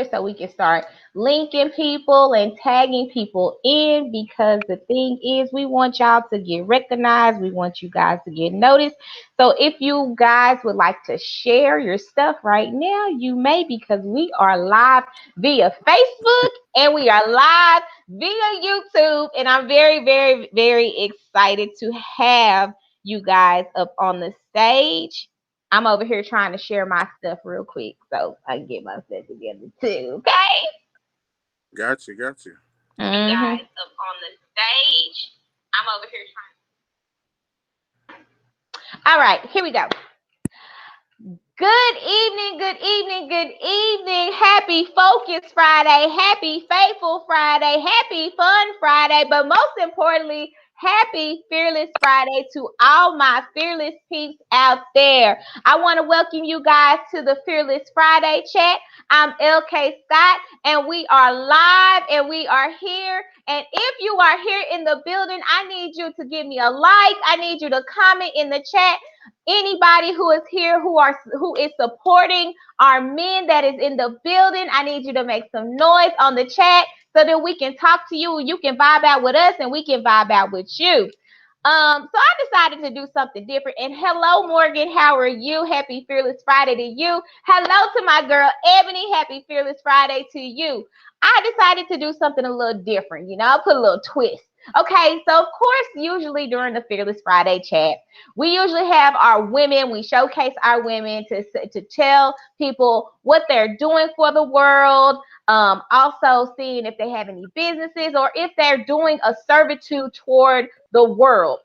so we can start linking people and tagging people in, because the thing is we want y'all to get recognized. We want you guys to get noticed. So if you guys would like to share your stuff right now, you may, because we are live via Facebook and we are live via YouTube. And I'm very, very, very excited to have you guys up on the stage. I'm over here trying to share my stuff real quick so I can get my stuff together too. Okay. Gotcha, gotcha. You guys up on the stage. I'm over here trying. All right, here we go. Good evening, good evening, good evening. Happy Focus Friday, happy Faithful Friday, happy Fun Friday, but most importantly, happy Fearless Friday to all my fearless peeps out there. I want to welcome you guys to the Fearless Friday chat. I'm LK Scott, and we are live and we are here. And if you are here in the building, I need you to give me a like. I need you to comment in the chat. Anybody who is here who is supporting our men that is in the building, I need you to make some noise on the chat so that we can talk to you. You can vibe out with us and we can vibe out with you. So I decided to do something different. And hello, Morgan, how are you? Happy Fearless Friday to you. Hello to my girl Ebony. Happy Fearless Friday to you. I decided to do something a little different. I'll put a little twist. Okay, so of course, usually during the Fearless Friday chat, we usually have our women. We showcase our women to tell people what they're doing for the world. Also seeing if they have any businesses or if they're doing a servitude toward the world.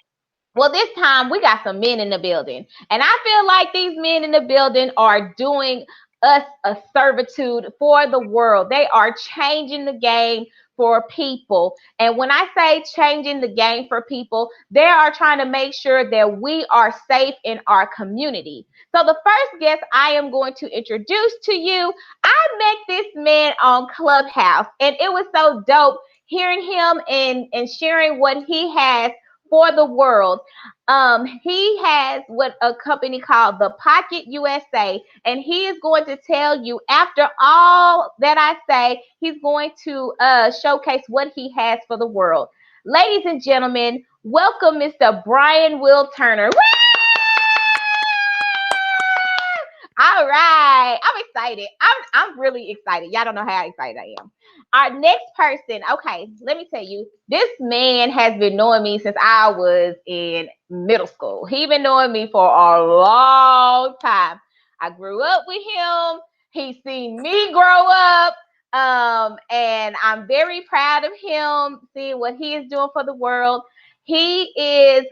Well, this time we got some men in the building, and I feel like these men in the building are doing us a servitude for the world. They are changing the game for people. And when I say changing the game for people, they are trying to make sure that we are safe in our community. So the first guest I am going to introduce to you, I met this man on Clubhouse, and it was so dope hearing him and sharing what he has for the world. He has what a company called the Pocket USA, and he is going to tell you, after all that I say, he's going to showcase what he has for the world. Ladies and gentlemen, welcome Mr. Brian Will Turner. Woo! All right, I'm excited. I'm really excited. Y'all don't know how excited I am. Our next person, okay, let me tell you, this man has been knowing me since I was in middle school. He been knowing me for a long time. I grew up with him. He's seen me grow up. And I'm very proud of him, seeing what he is doing for the world. He has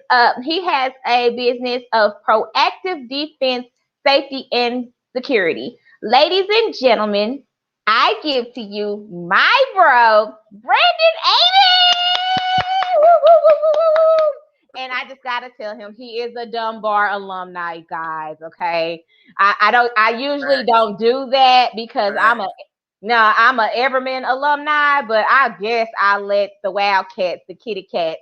a business of proactive defense, safety, and security. Ladies and gentlemen, I give to you my bro, Brandon Amy. Woo, woo, woo, woo, woo. And I just gotta tell him he is a Dunbar alumni, guys. Okay, I usually Facts. don't do that because Facts. I'm a Everman alumni, but I guess I let the Wildcats, the Kitty Cats,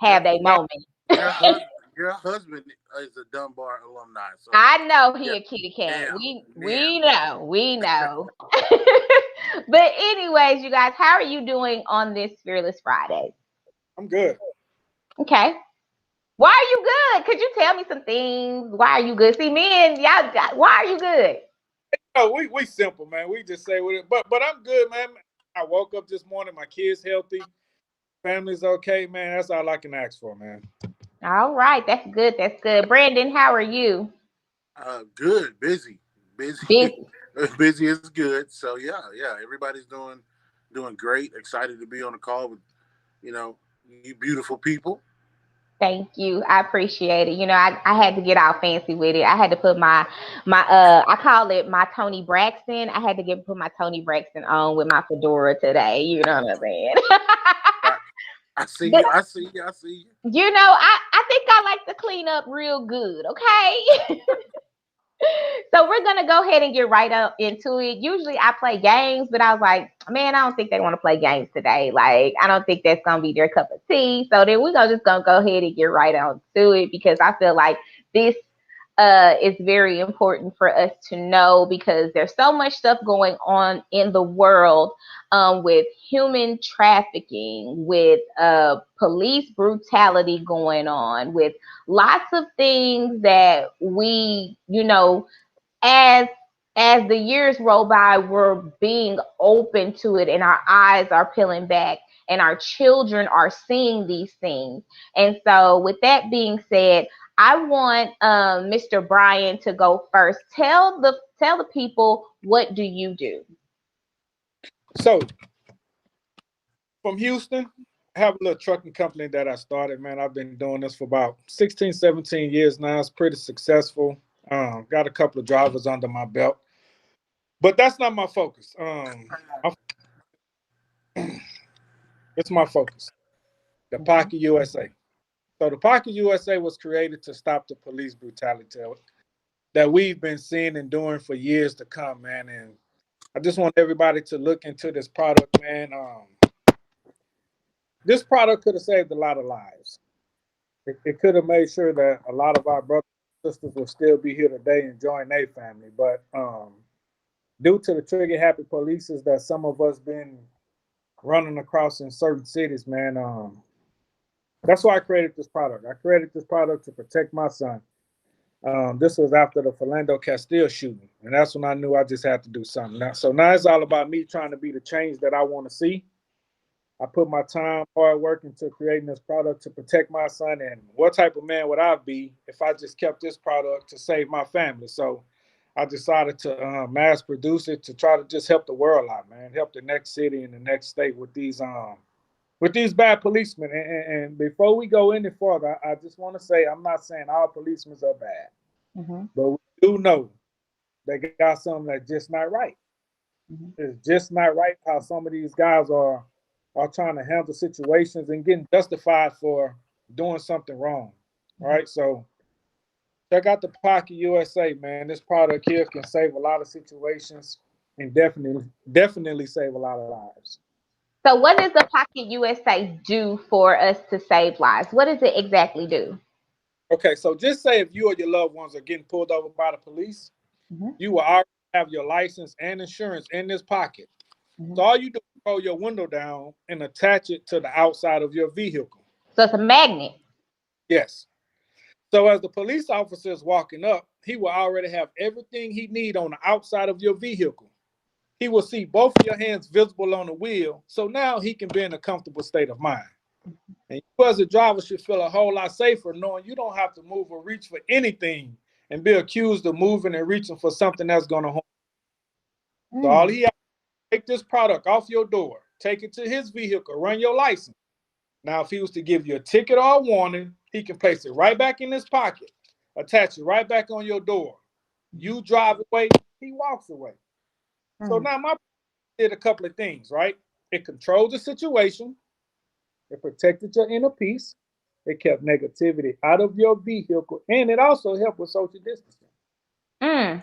Your, have their moment. your husband, your husband is a Dunbar alumni. So I know yeah, he a kitty cat. damn, We damn. know. We know. But anyways, you guys, how are you doing on this Fearless Friday? I'm good. Okay. Why are you good? Could you tell me some things? Why are you good? See, men, why are you good? No, we simple, man. We just say with it. But I'm good, man. I woke up this morning. My kids healthy. Family's okay, man. That's all I can ask for, man. All right, that's good. That's good. Brandon, how are you? Good, busy, busy, Busy. busy is good. So yeah, yeah, everybody's doing great. Excited to be on the call with you know you beautiful people. Thank you. I appreciate it. I had to get all fancy with it. I had to put my I call it my Tony Braxton. I had to put my Tony Braxton on with my fedora today. You know what I'm saying? I, I see But you. I see you. I see you. I think I like to clean up real good, okay? So we're gonna go ahead and get right up into it. Usually I play games, but I was like, man, I don't think they want to play games today. Like, I don't think that's gonna be their cup of tea. So then we're just gonna go ahead and get right on to it because I feel like this is very important for us to know, because there's so much stuff going on in the world, with human trafficking, with police brutality going on, with lots of things that we, as the years roll by, we're being open to it, and our eyes are peeling back, and our children are seeing these things. And so, with that being said, I want Mr. Brian to go first. Tell the people, what do you do? So from Houston, I have a little trucking company that I started, man. I've been doing this for about 16, 17 years now. It's pretty successful. Got a couple of drivers under my belt, but that's not my focus. It's my focus. The Pocket USA. So the Pocket USA was created to stop the police brutality that we've been seeing and doing for years to come, man. And I just want everybody to look into this product, man. This product could have saved a lot of lives. It could have made sure that a lot of our brothers and sisters will still be here today enjoying their family. But due to the trigger happy polices that some of us been running across in certain cities, man, that's why I created this product. I created this product to protect my son. This was after the Philando Castile shooting, and that's when I knew I just had to do something. Now it's all about me trying to be the change that I want to see. I put my time, hard work into creating this product to protect my son. And what type of man would I be if I just kept this product to save my family? So I decided to mass produce it to try to just help the world out, man. Help the next city and the next state with these bad policemen. And before we go any further, I just want to say, I'm not saying all policemen are bad, but we do know they got something that's just not right. It's just not right how some of these guys are trying to handle situations and getting justified for doing something wrong. All right, so check out the Pocket USA, man. This product here can save a lot of situations and definitely save a lot of lives. So, what does the Pocket USA do for us to save lives? What does it exactly do? Okay, so just say if you or your loved ones are getting pulled over by the police, you will already have your license and insurance in this pocket. So all you do is roll your window down and attach it to the outside of your vehicle. So it's a magnet. Yes. So as the police officer is walking up, he will already have everything he needs on the outside of your vehicle. He will see both of your hands visible on the wheel, so now he can be in a comfortable state of mind. And you as a driver should feel a whole lot safer knowing you don't have to move or reach for anything and be accused of moving and reaching for something that's going to harm you. So all he has to take this product off your door, take it to his vehicle, run your license. Now, if he was to give you a ticket or a warning, he can place it right back in his pocket, attach it right back on your door. You drive away, he walks away. So now my did a couple of things, right? It controlled the situation. It protected your inner peace. It kept negativity out of your vehicle. And it also helped with social distancing.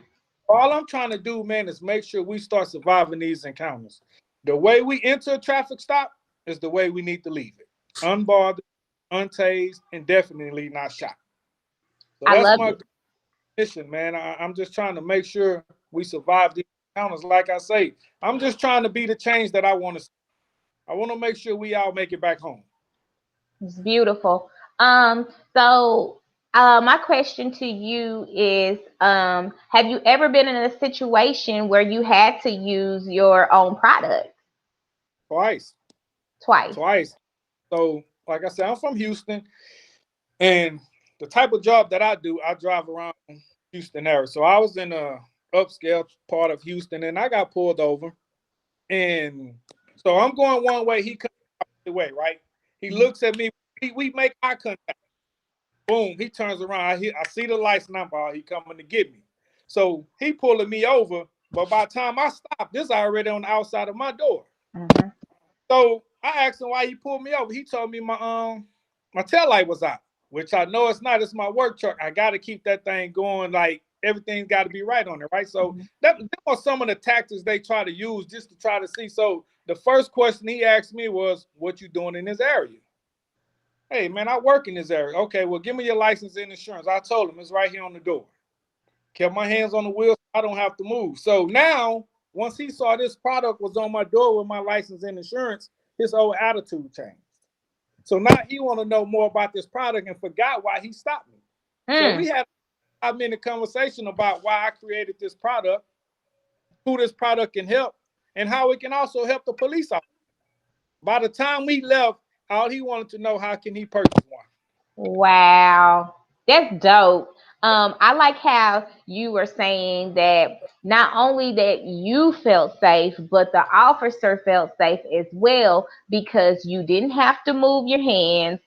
All I'm trying to do, man, is make sure we start surviving these encounters. The way we enter a traffic stop is the way we need to leave it. Unbothered, untased, and definitely not shot. So that's my mission, man. I'm just trying to make sure we survive these encounters. Like I say, I'm just trying to be the change that I want to see. I want to make sure we all make it back home. It's beautiful. So my question to you is, have you ever been in a situation where you had to use your own product? Twice. So, like I said, I'm from Houston, and the type of job that I do, I drive around Houston area. So I was in a upscale part of Houston, and I got pulled over. And so I'm going one way, he comes the way, right? He looks at me, we make eye contact. Boom, he turns around. I see the lights number, he coming to get me. So he pulling me over, but by the time I stop, this already on the outside of my door. So I asked him why he pulled me over. He told me my tail light was out, which I know it's not. It's my work truck. I got to keep that thing going. Like everything's got to be right on it, right? So that was some of the tactics they try to use just to try to see. So the first question he asked me was, "What you doing in this area?" Hey, man, I work in this area. Okay, well, give me your license and insurance. I told him it's right here on the door. kept my hands on the wheel. So I don't have to move. So now, once he saw this product was on my door with my license and insurance, his whole attitude changed. So now he want to know more about this product and forgot why he stopped me. So we had a 5-minute conversation about why I created this product, who this product can help, and how it can also help the police officer. By the time we left, all he wanted to know, how can he purchase one? Wow, that's dope. I like how you were saying that not only that you felt safe, but the officer felt safe as well because you didn't have to move your hands.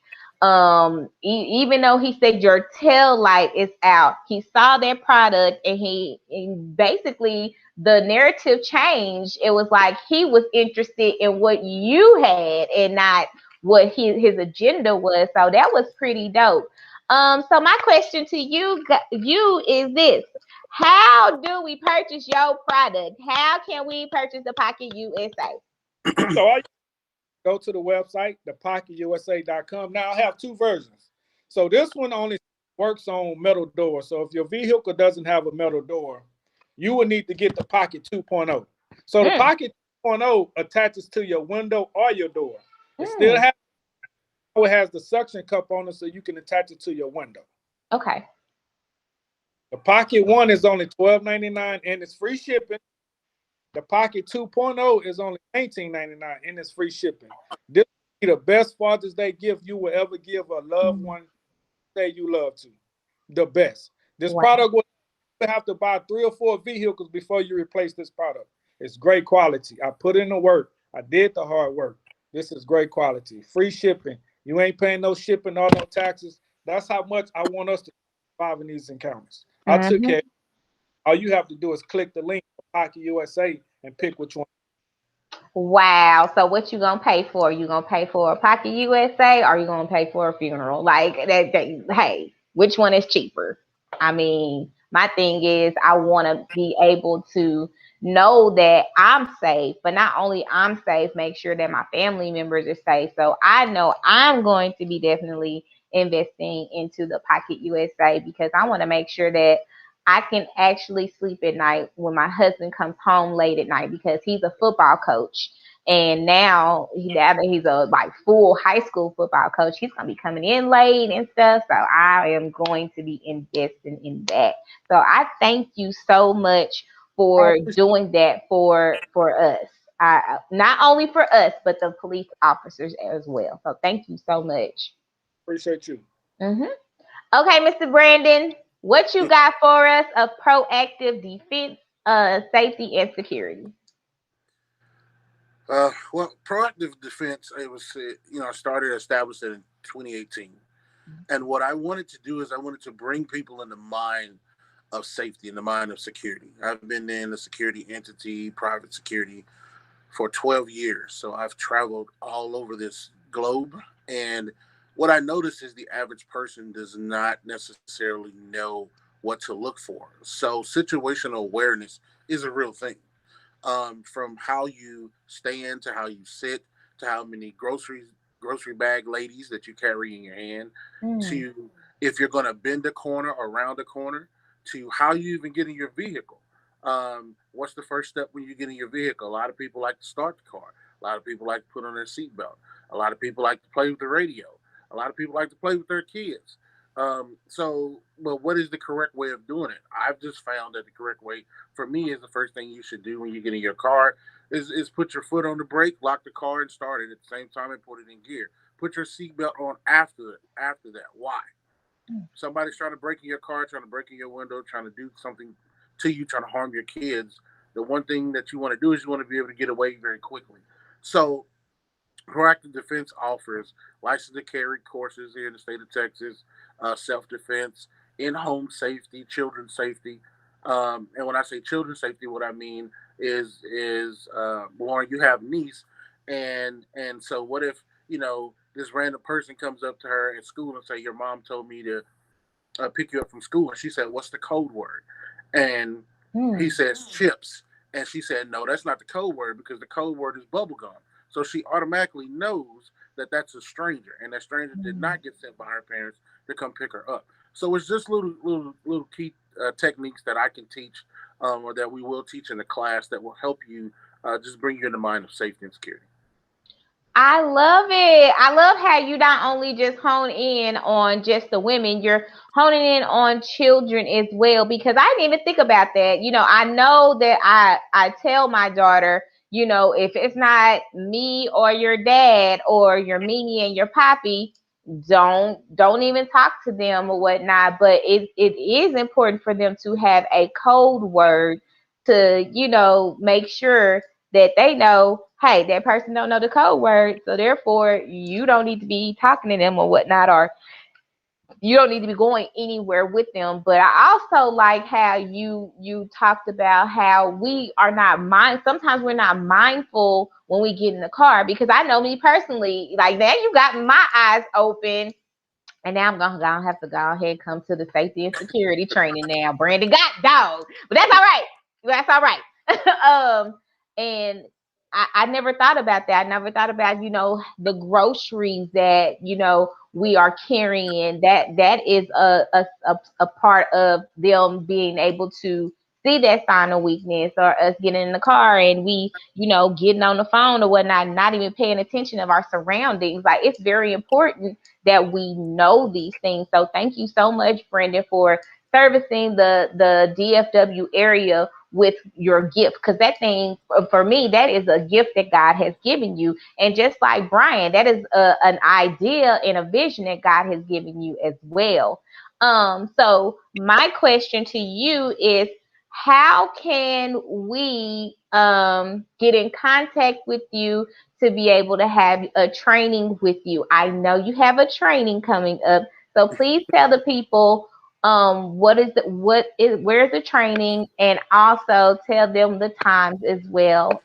Even though he said your tail light is out, he saw that product and basically the narrative changed. It was like he was interested in what you had and not what his agenda was. So that was pretty dope. So my question to you is this: how do we purchase your product? How can we purchase the Pocket USA? So I go to the website, thepocketusa.com. Now I have 2 versions. So this one only works on metal doors. So if your vehicle doesn't have a metal door, you will need to get the Pocket 2.0. So the Pocket 2.0 attaches to your window or your door. It still has the suction cup on it so you can attach it to your window. Okay. The Pocket 1 is only $12.99 and it's free shipping. The Pocket 2.0 is only $19.99 and it's free shipping. This will be the best Father's Day gift you will ever give a loved one say you love to. The best. This product will have to buy 3 or 4 vehicles before you replace this product. It's great quality. I put in the work. I did the hard work. This is great quality. Free shipping. You ain't paying no shipping or no taxes. That's how much I want us to survive in these encounters. I took care. All you have to do is click the link for Pocket USA and pick which one. Wow. So what you gonna pay for? You gonna pay for a Pocket USA or you gonna pay for a funeral? Like that, hey, which one is cheaper? I mean, my thing is I want to be able to know that I'm safe, but not only I'm safe, make sure that my family members are safe. So I know I'm going to be definitely investing into the Pocket USA because I want to make sure that I can actually sleep at night when my husband comes home late at night because he's a football coach. And now that he's a like full high school football coach, he's gonna be coming in late and stuff. So I am going to be investing in that. So I thank you so much for doing that for us. Not only for us, but the police officers as well. So thank you so much. Appreciate you. Okay, Mr. Brandon, what you got for us of proactive defense, safety, and security? Well, proactive defense. It was, I established it in 2018, and what I wanted to do is I wanted to bring people in the mind of safety, in the mind of security. I've been in the security entity, private security, for 12 years, so I've traveled all over this globe, and what I notice is the average person does not necessarily know what to look for. So situational awareness is a real thing, from how you stand to how you sit to how many grocery bag ladies that you carry in your hand to if you're going to bend a corner or round a corner to how you even get in your vehicle. What's the first step when you get in your vehicle? A lot of people like to start the car. A lot of people like to put on their seatbelt. A lot of people like to play with the radio. A lot of people like to play with their kids. But what is the correct way of doing it? I've just found that the correct way for me is the first thing you should do when you get in your car is put your foot on the brake, lock the car, and start it at the same time and put it in gear. Put your seatbelt on after that. Why? Somebody's trying to break in your car, trying to break in your window, trying to do something to you, trying to harm your kids. The one thing that you want to do is you want to be able to get away very quickly. So Proactive Defense offers license to carry courses here in the state of Texas, self-defense, in-home safety, children's safety. And when I say children's safety, what I mean is Lauren, you have a niece, and so what if this random person comes up to her at school and say, "Your mom told me to pick you up from school," and she said, "What's the code word?" And he says chips, and she said, "No, that's not the code word because the code word is bubblegum." So she automatically knows that that's a stranger, and that stranger did not get sent by her parents to come pick her up. So it's just little techniques that I can teach, or that we will teach in the class that will help you just bring you in the mind of safety and security. I love it. I love how you not only just hone in on just the women, you're honing in on children as well, because I didn't even think about that. I know that I tell my daughter, if it's not me or your dad or your Mimi and your Poppy, don't even talk to them or whatnot. But it is important for them to have a code word to, make sure that they know, hey, that person don't know the code word, so therefore you don't need to be talking to them or whatnot, or you don't need to be going anywhere with them. But I also like how you talked about how we are not sometimes we're not mindful when we get in the car, because I know me personally, like, now you got my eyes open. And now I'm gonna have to go ahead and come to the safety and security training now. Brandon got dogs, but that's all right. That's all right. And I never thought about that. I never thought about, the groceries that, we are carrying. That is a part of them being able to see that sign of weakness, or us getting in the car and we, getting on the phone or whatnot, not even paying attention of our surroundings. Like, it's very important that we know these things. So thank you so much, Brendan, for servicing the DFW area with your gift, because that thing, for me, that is a gift that God has given you. And just like Brian, that is an idea and a vision that God has given you as well. So my question to you is, how can we get in contact with you to be able to have a training with you? I know you have a training coming up, so please tell the people where's the training, and also tell them the times as well.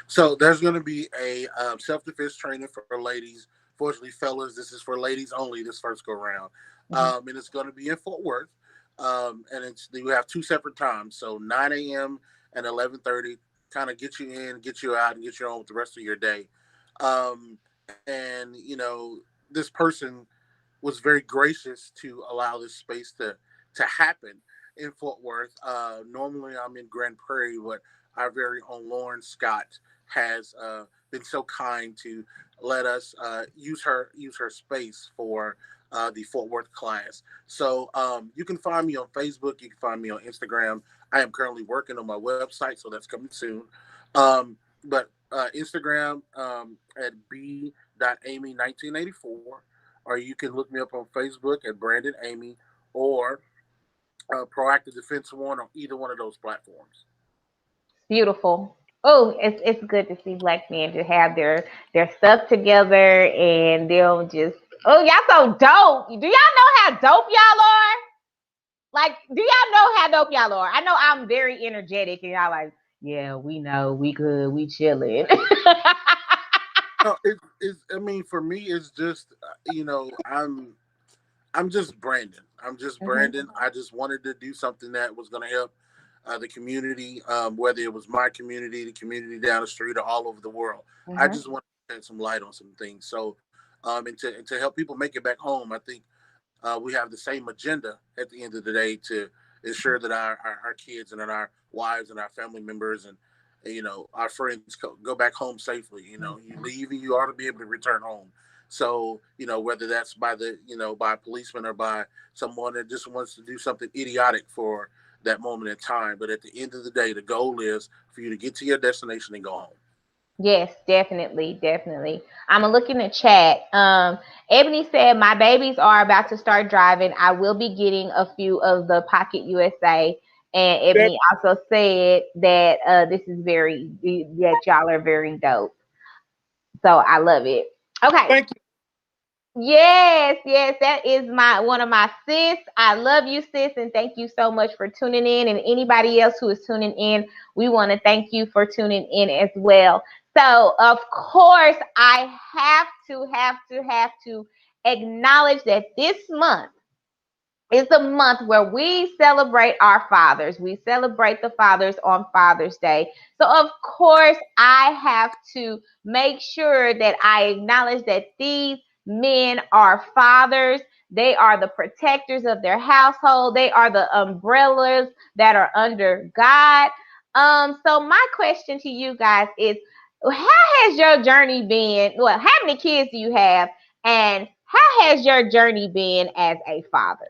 So there's going to be a self-defense training for ladies. Fortunately, fellas, this is for ladies only this first go round. And it's going to be in Fort Worth. And we have two separate times, so 9 a.m. and 11:30. Kind of get you in, get you out, and get you on with the rest of your day. And this person was very gracious to allow this space to happen in Fort Worth. Normally, I'm in Grand Prairie, but our very own Lauren Scott has been so kind to let us use her space for the Fort Worth class. So you can find me on Facebook. You can find me on Instagram. I am currently working on my website, so that's coming soon. But Instagram at b.amy1984, or you can look me up on Facebook at Brandon Amy, or Proactive Defense One, on either one of those platforms. Beautiful. Oh, it's good to see black men to have their stuff together, and they'll just, oh, y'all so dope. Do y'all know how dope y'all are? Like, do y'all know how dope y'all are? I know I'm very energetic, and y'all like, yeah, we know, we good, we chilling. No, I mean, for me, it's just I'm just Brandon. I'm just Brandon. I just wanted to do something that was going to help the community, whether it was my community, the community down the street, or all over the world. I just wanted to shed some light on some things. So, and to help people make it back home, I think we have the same agenda at the end of the day, to ensure that our kids and our wives and our family members and our friends go back home safely. You leave and you ought to be able to return home. So whether that's by by a policeman or by someone that just wants to do something idiotic for that moment in time, but at the end of the day, the goal is for you to get to your destination and go home. Yes, definitely, definitely. I'm gonna look in the chat. Ebony said my babies are about to start driving. I will be getting a few of the Pocket USA. And Ebony also said that this is that y'all are very dope. So I love it. Okay. Thank you. Yes, yes, that is one of my sis. I love you, sis, and thank you so much for tuning in. And anybody else who is tuning in, we want to thank you for tuning in as well. So, of course, I have to acknowledge that this month is the month where we celebrate our fathers. We celebrate the fathers on Father's Day. So, of course, I have to make sure that I acknowledge that these men are fathers. They are the protectors of their household. They are the umbrellas that are under God. So my question to you guys is, how has your journey been? Well, how many kids do you have? And how has your journey been as a father?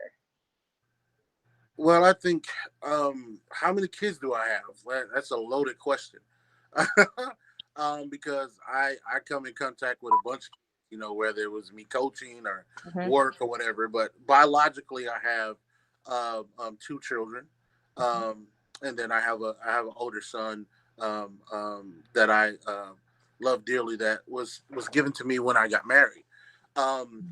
Well, I think, how many kids do I have? Well, that's a loaded question. Because I come in contact with a bunch of, whether it was me coaching or Mhm. work or whatever. But biologically, I have two children, um, and then I have an older son, that I love dearly, that was given to me when I got married, and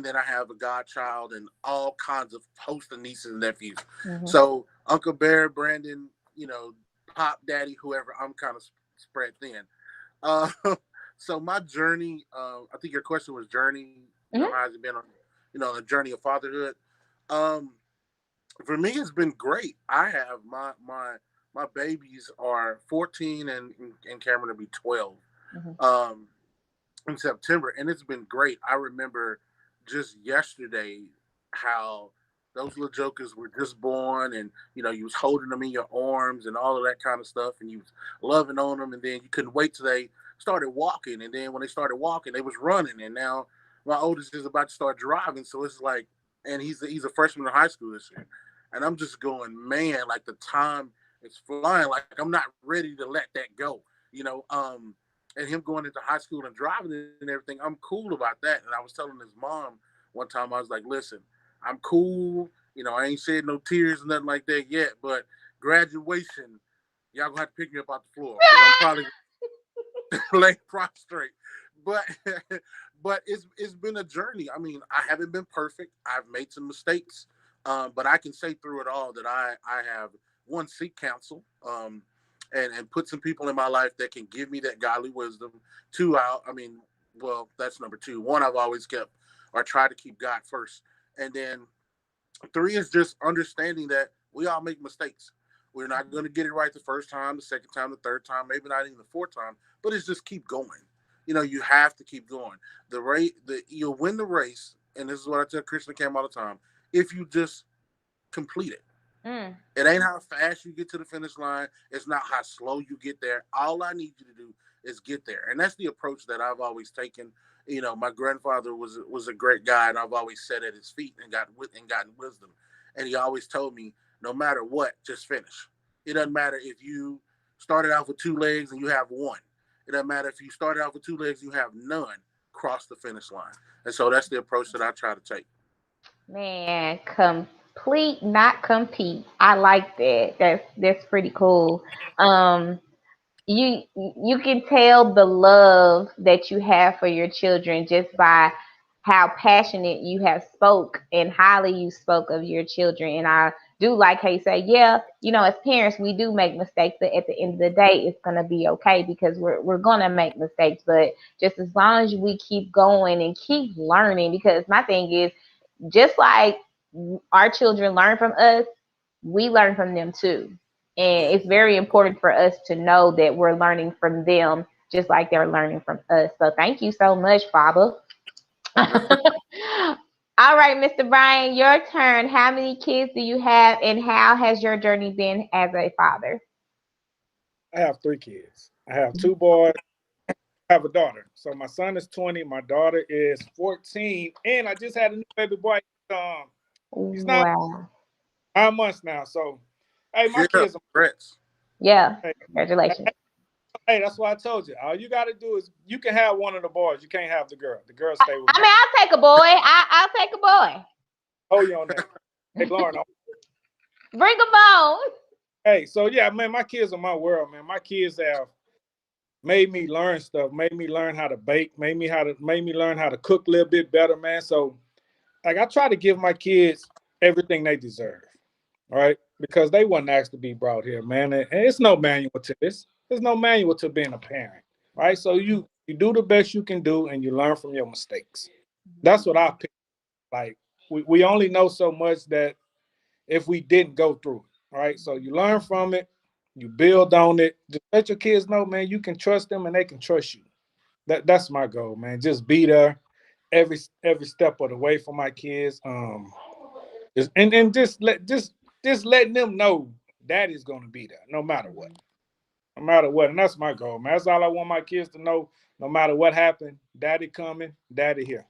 then I have a godchild and all kinds of host of nieces and nephews. Mhm. So Uncle Bear, Brandon, Pop, Daddy, whoever, I'm kind of spread thin. Uh, so my journey, I think your question was journey. Mhm. How has it been on, the journey of fatherhood? Um, for me, it's been great. I have my babies are 14 and Cameron will be 12. Mhm. Um, in September, and it's been great. I remember just yesterday how those little jokers were just born, and you was holding them in your arms and all of that kind of stuff, and you was loving on them, and then you couldn't wait till they started walking, and then when they started walking, they was running, and now my oldest is about to start driving, so it's like, and he's a freshman in high school this year, and I'm just going, man, like the time is flying, like I'm not ready to let that go, you know. And him going into high school and driving and everything, I'm cool about that. And I was telling his mom one time, I was like, listen, I'm cool. I ain't shed no tears or nothing like that yet, but graduation, y'all gonna have to pick me up off the floor because I'm probably lay prostrate. But but it's been a journey. I mean, I haven't been perfect. I've made some mistakes. But I can say through it all that I have, one, seek counsel. And put some people in my life that can give me that godly wisdom. Two, well, that's number two. One, I've always kept or tried to keep God first. And then three is just understanding that we all make mistakes. We're not going to get it right the first time, the second time, the third time, maybe not even the fourth time, but it's just keep going. You have to keep going. You'll win the race, and this is what I tell Christian Cam all the time, if you just complete it. Mm. It ain't how fast you get to the finish line. It's not how slow you get there. All I need you to do is get there, and that's the approach that I've always taken. My grandfather was a great guy, and I've always sat at his feet and gotten wisdom. And he always told me, no matter what, just finish. It doesn't matter if you started out with two legs and you have one. It doesn't matter if you started out with two legs and you have none. Cross the finish line. And so that's the approach that I try to take. Man, complete, not compete. I like that. That's pretty cool. Um, you can tell the love that you have for your children just by how passionate you have spoke and highly you spoke of your children. And I do like how you say, yeah, as parents we do make mistakes, but at the end of the day it's gonna be okay because we're gonna make mistakes. But just as long as we keep going and keep learning, because my thing is, just like our children learn from us, we learn from them too. And it's very important for us to know that we're learning from them just like they're learning from us. So thank you so much, Father. All right, Mr. Brian, your turn. How many kids do you have, and how has your journey been as a father? I have three kids. I have two boys. I have a daughter. So my son is 20. My daughter is 14. And I just had a new baby boy. Um, he's not Wow. 9 months now. So, hey, my Yeah, kids are. Rex. Yeah. Hey, Congratulations. hey, that's what I told you. All you got to do is you can have one of the boys. You can't have the girl. The girl stay with I me. mean, I'll take a boy. I'll take a boy. Oh, you on that? Hey, Lauren. Bring them on. Hey, so yeah, man, my kids are my world, man. My kids have made me learn stuff, made me learn how to bake, made me learn how to cook a little bit better, man. So like I try to give my kids everything they deserve, right? Because they wasn't asked to be brought here, man. And it's no manual to this. There's no manual to being a parent, right? So you do the best you can do and you learn from your mistakes. That's what I pick. Like we only know so much that if we didn't go through it, right? So you learn from it, you build on it. Just let your kids know, man, you can trust them and they can trust you. That's my goal, man. Just be there every step of the way for my kids. Just letting them know daddy's gonna be there no matter what. No matter what. And that's my goal, man. That's all I want my kids to know. No matter what happened, daddy coming, daddy here.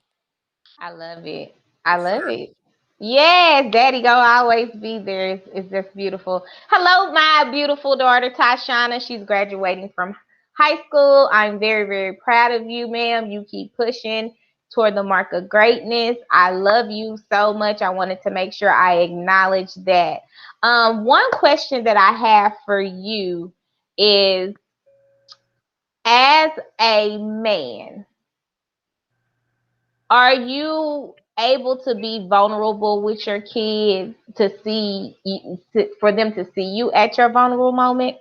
I love it. I love it. Yes, daddy go always be there. It's just beautiful. Hello, my beautiful daughter Tashana. She's graduating from high school. I'm very, very proud of you, ma'am. You keep pushing toward the mark of greatness. I love you so much. I wanted to make sure I acknowledge that. One question that I have for you is, as a man, are you able to be vulnerable with your kids to see for them to see you at your vulnerable moment?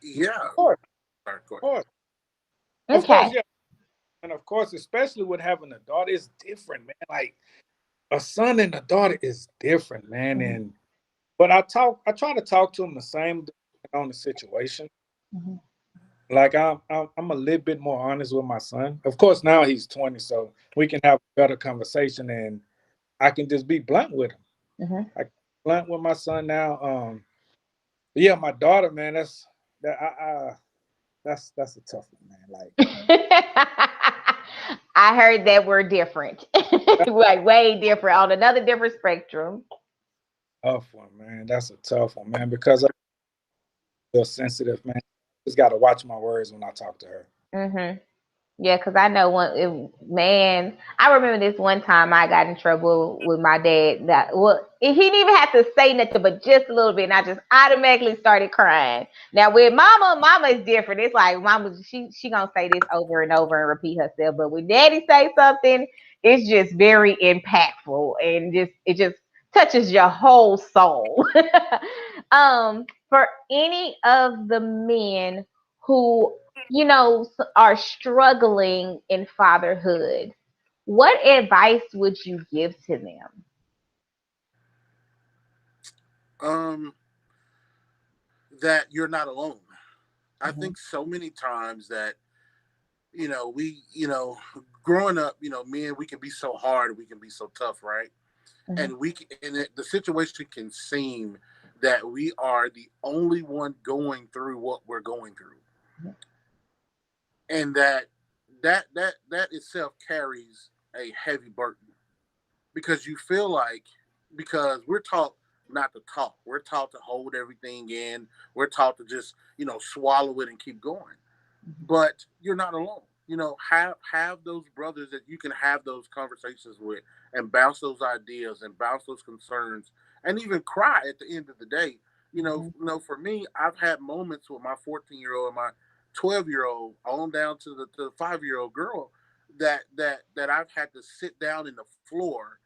Yeah. Of course. Of course. Of course, Okay. yeah. And of course, especially with having a daughter, it's different, man. Like a son and a daughter is different, man. Mhm. And but I try to talk to them the same on the situation. Mhm. Like I'm a little bit more honest with my son. Of course, now he's 20, so we can have a better conversation, and I can just be blunt with him. Mhm. I can be blunt with my son now. But yeah, my daughter, man, that's a tough one, man. Like I heard that we're different, like way different on another different spectrum. tough one, man. That's a tough one, man, because I'm real sensitive, man. Just got to watch my words when I talk to her. Mhm. Yeah, because I know man, I remember this one time I got in trouble with my dad. He didn't even have to say nothing, but just a little bit, and I just automatically started crying. Now with mama is different. It's like mama, she gonna say this over and over and repeat herself, but when daddy say something, it's just very impactful and it just touches your whole soul. For any of the men who are struggling in fatherhood, what advice would you give to them? That you're not alone. I Mhm. think so many times that we growing up, men, we can be so hard, we can be so tough, right? Mhm. And the situation can seem that we are the only one going through what we're going through, and that itself carries a heavy burden, because you feel like, because we're taught not to talk, we're taught to hold everything in, we're taught to just swallow it and keep going. But you're not alone. Have those brothers that you can have those conversations with, and bounce those ideas and bounce those concerns, and even cry at the end of the day. Mhm. For me, I've had moments with my 14-year-old and my 12-year-old, on down to the 5-year-old girl, that I've had to sit down in the floor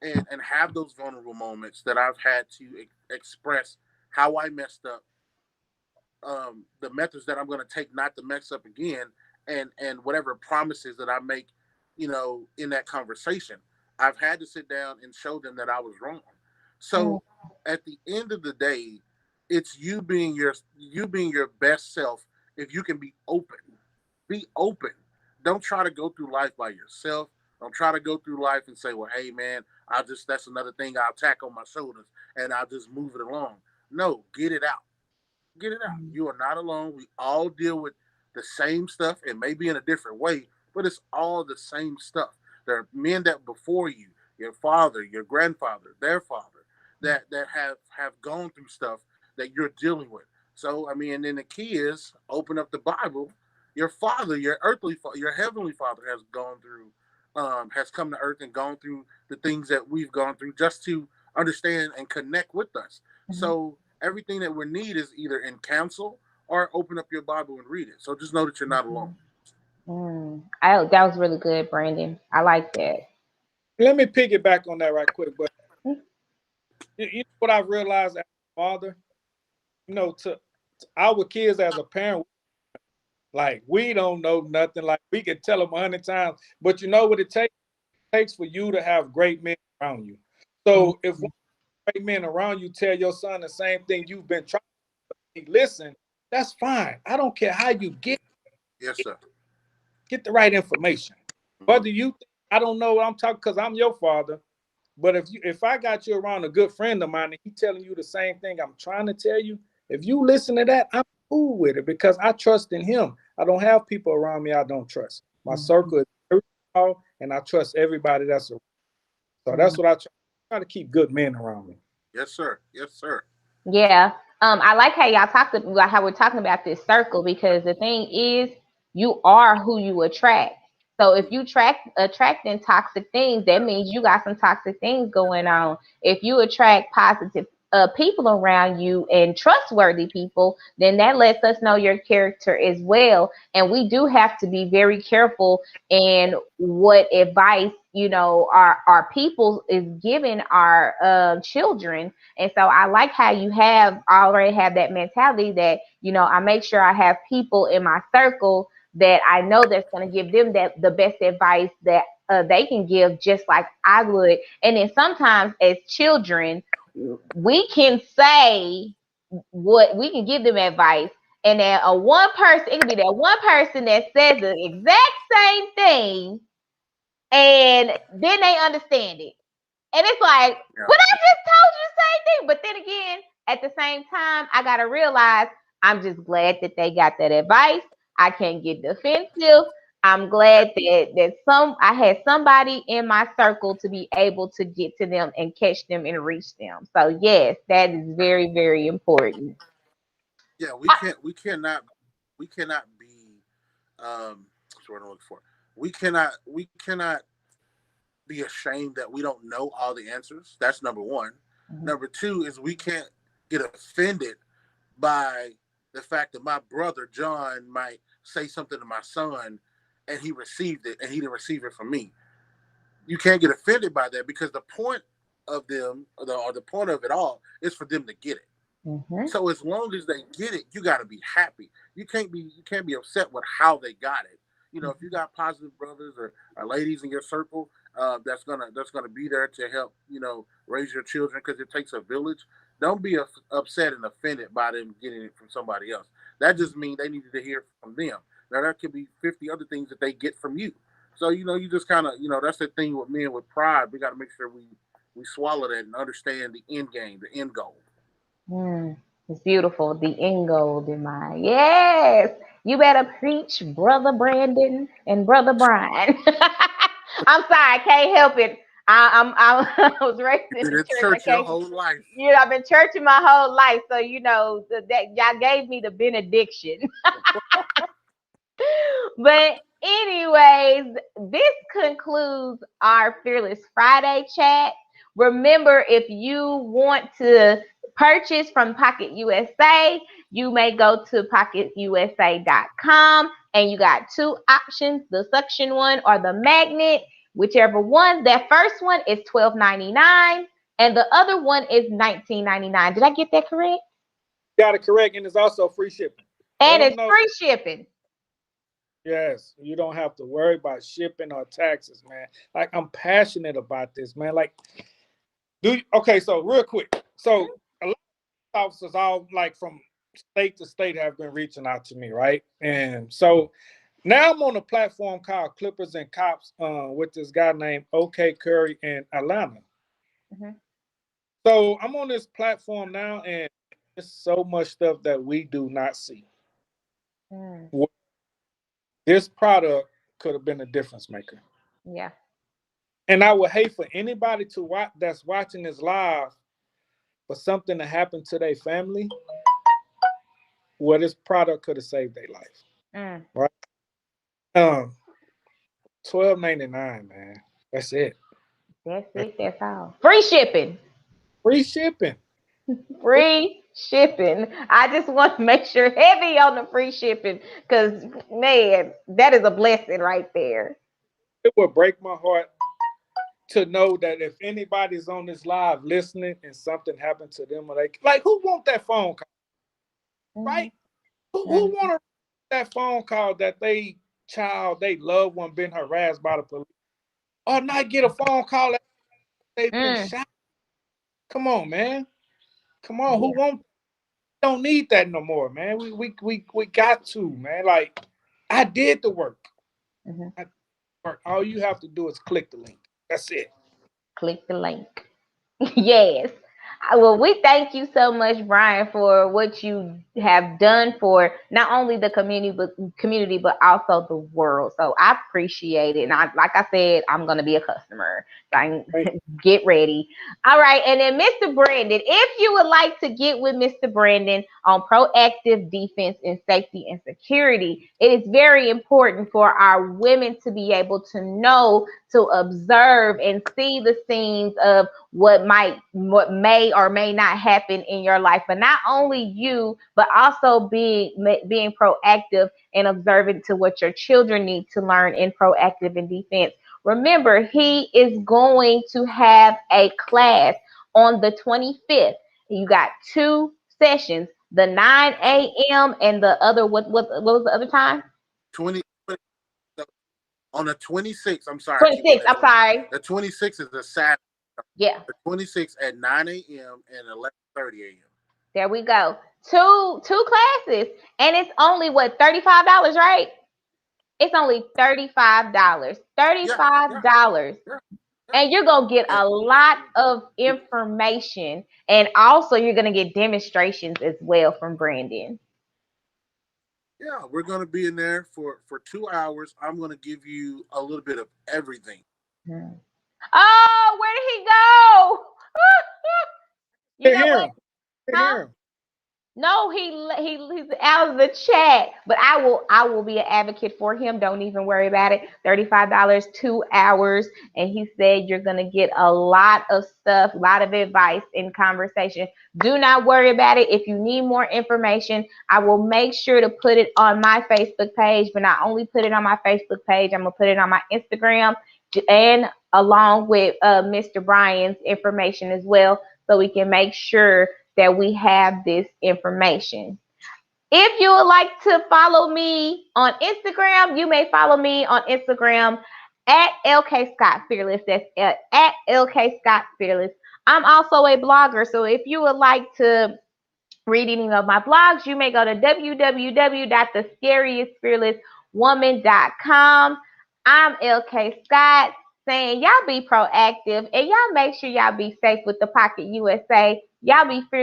and have those vulnerable moments, that I've had to express how I messed up, the methods that I'm going to take not to mess up again, and whatever promises that I make, in that conversation, I've had to sit down and show them that I was wrong. Mhm. So at the end of the day, it's you being your best self. If you can be open. Don't try to go through life by yourself. Don't try to go through life and say, well, hey man, that's another thing I'll tack on my shoulders and I'll just move it along. No, get it out. Get it out. You are not alone. We all deal with the same stuff. It may be in a different way, but it's all the same stuff. There are men that before you, your father, your grandfather, their father, that have gone through stuff that you're dealing with. So I mean, and then the key is open up the Bible. Your father, your earthly father, your heavenly father has gone through, has come to earth and gone through the things that we've gone through, just to understand and connect with us. Mhm. So everything that we need is either in counsel or open up your Bible and read it. So just know that you're not alone. Mhm. That was really good, Brandon. I like that. Let me piggyback on that right quick. But you know what I've realized as a father, to our kids as a parent, like we don't know nothing. Like we can tell them 100 times, but you know what it takes for you to have great men around you. Mhm. So if one great men around you tell your son the same thing you've been trying to listen, that's fine. I don't care how you get Yes, sir. the right information. What do you think? I don't know what I'm talking because I'm your father. But if I got you around a good friend of mine and he's telling you the same thing I'm trying to tell you, if you listen to that, I'm cool with it because I trust in him. I don't have people around me I don't trust. My circle is very small, and I trust everybody that's around. So that's what I try to keep good men around me. Yes, sir. Yes, sir. Yeah. I like how y'all talked about how we're talking about this circle because the thing is you are who you attract. So if you attracting toxic things, that means you got some toxic things going on. If you attract positive people around you and trustworthy people, then that lets us know your character as well. And we do have to be very careful in what advice, our people is giving our children. And so I like how you already have that mentality that, I make sure I have people in my circle that I know that's going to give them the best advice that they can give, just like I would. And then sometimes as children, we can say what we can give them advice. And then it can be that one person that says the exact same thing and then they understand it. And it's like, Yeah. but I just told you the same thing. But then again, at the same time, I got to realize I'm just glad that they got that advice. I can't get defensive. I'm glad that I had somebody in my circle to be able to get to them and catch them and reach them. So yes, that is very, very important. Yeah, we cannot be what's the word I'm looking for. We cannot be ashamed that we don't know all the answers. That's number one. Mhm. Number two is we can't get offended by the fact that my brother John might say something to my son and he received it and he didn't receive it from me. You can't get offended by that because the point of them or the point of it all is for them to get it. Mhm. So as long as they get it, you got to be happy. You can't be upset with how they got it. If you got positive brothers or ladies in your circle, that's gonna be there to help raise your children because it takes a village. Don't be upset and offended by them getting it from somebody else. That just means they needed to hear from them. Now there could be 50 other things that they get from you. So you just kind of that's the thing with men with pride. We got to make sure we swallow that and understand the end game, the end goal. It's beautiful. The end goal in mind. Yes. You better preach, Brother Brandon and Brother Brian. I'm sorry, I can't help it. I was raised in Been the in church. I church your can't. whole life. I've been churching my whole life, so that y'all gave me the benediction. But anyways, this concludes our Fearless Friday chat. Remember, if you want to purchase from Pocket USA, you may go to pocketusa.com and you got two options, the suction one or the magnet, whichever one. That first one is $12.99 and the other one is $19.99. Did I get that correct? Got it correct, and it's also free shipping. Let And them it's know. free shipping. Yes, you don't have to worry about shipping or taxes, man. Like I'm passionate about this, man. Like, okay? So real quick, so a lot of officers, all like from state to state, have been reaching out to me, right? And so now I'm on a platform called Clippers and Cops with this guy named OK Curry in Atlanta. Mhm. So I'm on this platform now, and there's so much stuff that we do not see. Mm, This product could have been a difference maker. yeah. And I would hate for anybody to watch that's watching this live for something to happen to their family where this product could have saved their life. Mm. Right? Um, $12.99, man. That's it. That's it. That's all. Free shipping. Free shipping. Free shipping. I just want to make sure heavy on the free shipping because, man, that is a blessing right there. It would break my heart to know that if anybody's on this live listening and something happened to them, or like who want that phone call, Mhm. right? Who Mhm. want that phone call that they child, they loved one been harassed by the police, or not get a phone call that they've been Mm. shot? Come on, man. Come on. Who Yeah. won't? Don't need that no more, man. We got to, man. Like I did the work. Mhm. All you have to do is click the link. That's it. Click the link. Yes. Well, we thank you so much, Brian, for what you have done for not only the community, but also the world. So I appreciate it. And like I said, I'm gonna be a customer. Like, get ready. All right. And then Mr. Brandon, if you would like to get with Mr. Brandon on proactive defense and safety and security, it is very important for our women to be able to know, to observe and see the scenes of what may or may not happen in your life. But not only you, but also being proactive and observant to what your children need to learn in proactive and defense. Remember, he is going to have a class on the 25th. You got 2 sessions, the 9 a.m. and the other, what was the other time? 20 on the 26th. I'm sorry. 26th. I'm sorry. The 26th is a Saturday. Yeah. The 26th at 9 a.m. and 11:30 a.m. There we go. Two classes, and it's only what, $35, right? It's only $35. $35. Yeah. And you're going to get a lot of information. And also, you're going to get demonstrations as well from Brandon. Yeah, we're going to be in there for 2 hours. I'm going to give you a little bit of everything. Oh, where did he go? You know what? Huh? No, he's out of the chat. But I will be an advocate for him. Don't even worry about it. $35, 2 hours, and he said you're gonna get a lot of stuff, a lot of advice and conversation. Do not worry about it. If you need more information, I will make sure to put it on my Facebook page. But not only put it on my Facebook page, I'm gonna put it on my Instagram and along with Mr. Brian's information as well, so we can make sure that we have this information. If you would like to follow me on Instagram, you may follow me on Instagram at LK Scott Fearless. That's at LK Scott Fearless. I'm also a blogger, so if you would like to read any of my blogs, you may go to www.thescariestfearlesswoman.com. I'm LK Scott, saying y'all be proactive and y'all make sure y'all be safe with the Pocket USA. Y'all be fearless.